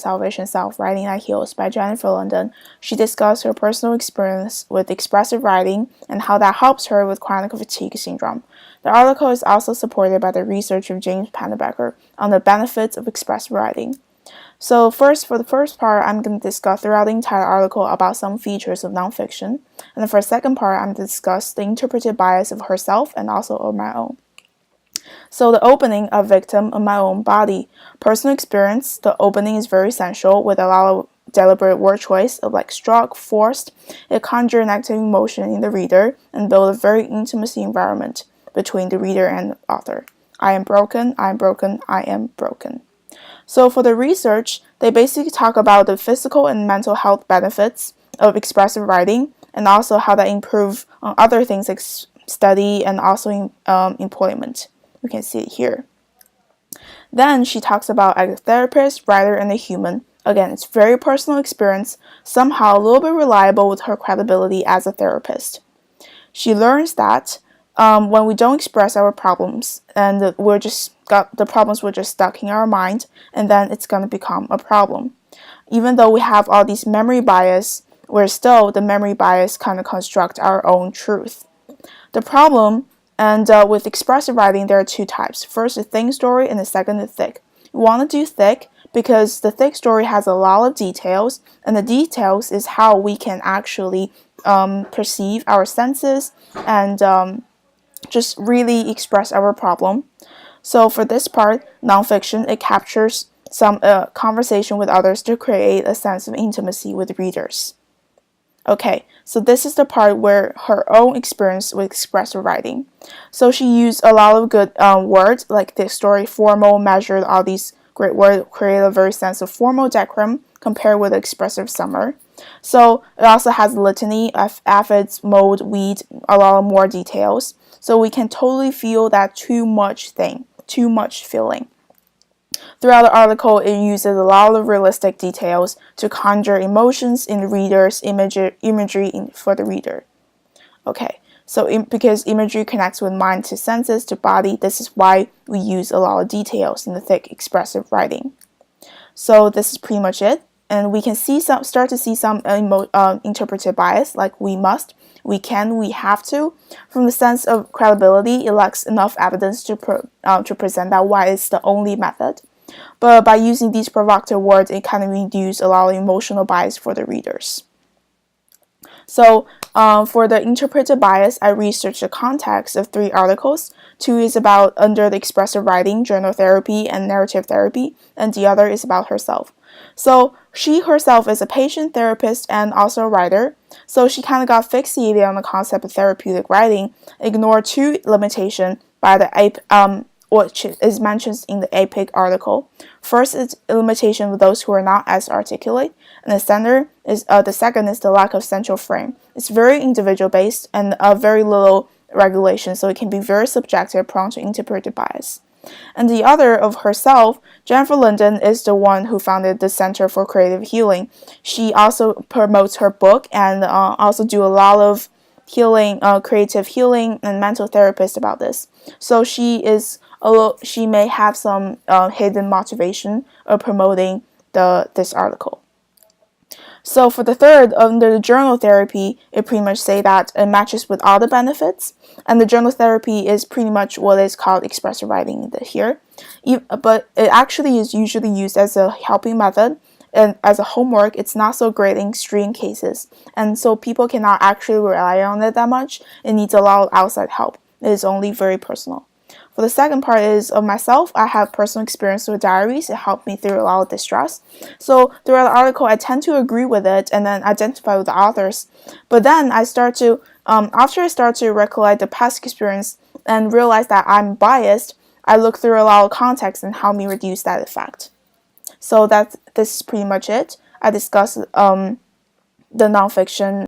Salvage and Self-Writing That Heals by Jennifer London, she discussed her personal experience with expressive writing and how that helps her with chronic fatigue syndrome. The article is also supported by the research of James Pennebaker on the benefits of expressive writing. So first, for the first part, I'm going to discuss throughout the entire article about some features of nonfiction. And then for the second part, I'm going to discuss the interpretive bias of herself and also of my own. So the opening, a victim of my own body. Personal experience, the opening is very essential with a lot of deliberate word choice of like struck, forced. It conjures negative emotion in the reader and build a very intimacy environment between the reader and the author. I am broken, I am broken, I am broken. So for the research, they basically talk about the physical and mental health benefits of expressive writing and also how that improve on other things like study and also employment. You can see it here. Then she talks about a therapist, writer, and a human. Again, it's very personal experience, somehow a little bit reliable with her credibility as a therapist. She learns that when we don't express our problems and the problems were just stuck in our mind, and then it's going to become a problem. Even though we have all these memory bias, we're still the memory bias kind of construct our own truth. The problem, and with expressive writing, there are two types. First, a thin story, and the second, is thick. You want to do thick because the thick story has a lot of details, and the details is how we can actually perceive our senses and just really express our problem. So for this part, nonfiction, it captures some conversation with others to create a sense of intimacy with readers. Okay, so this is the part where her own experience with expressive writing. So she used a lot of good words like the story, formal, measured, all these great words create a very sense of formal decorum compared with expressive summer. So it also has litany of aphids, mold, weed, a lot of more details. So we can totally feel that too much feeling. Throughout the article, it uses a lot of realistic details to conjure emotions in the reader's imagery for the reader. Okay, so because imagery connects with mind to senses to body, this is why we use a lot of details in the thick expressive writing. So this is pretty much it. And we can start to see some interpretive bias, like we must, we can, we have to. From the sense of credibility, it lacks enough evidence to present that why it's the only method. But by using these provocative words, it kind of reduces a lot of emotional bias for the readers. So for the interpretive bias, I researched the context of 3 articles. 2 is about under the expressive writing, journal therapy, and narrative therapy, and the other is about herself. So she herself is a patient, therapist, and also a writer. So she kind of got fixated on the concept of therapeutic writing, ignored 2 limitations by the which is mentioned in the APIC article. First is a limitation of those who are not as articulate, and the second is the lack of central frame. It's very individual based and very little regulation, so it can be very subjective, prone to interpretive bias. And the other of herself, Jennifer London, is the one who founded the Center for Creative Healing. She also promotes her book and also do a lot of healing, creative healing and mental therapist about this. So she may have some hidden motivation of promoting this article. So for the third, under the journal therapy, it pretty much say that it matches with all the benefits. And the journal therapy is pretty much what is called expressive writing here. But it actually is usually used as a helping method. And as a homework, it's not so great in extreme cases. And so people cannot actually rely on it that much. It needs a lot of outside help. It is only very personal. For the second part is of myself, I have personal experience with diaries. It helped me through a lot of distress. So throughout the article, I tend to agree with it and then identify with the authors. But then I start to, after I start to recollect the past experience and realize that I'm biased, I look through a lot of context and help me reduce that effect. So this is pretty much it. I discussed the nonfiction